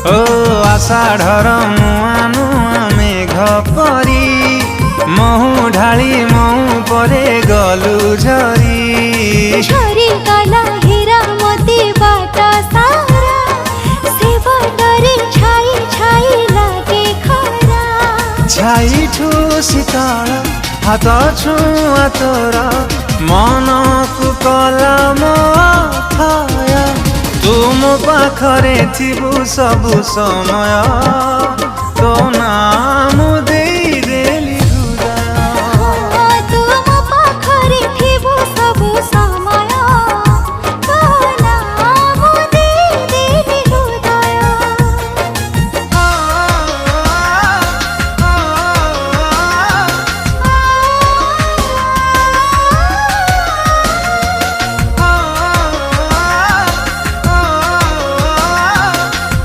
ओ आषाढ़र नुआ नुआ मेघ परी महु ढाली महु परे गलु झरी झरी गला हीरा मोती बाट सारा से बटरे छाई छाई लागे खरा छाई ठू शीतल हाथ छुआ तोर मन को कला मोथाय तुम पाखरे थिबु सबु समय तो ना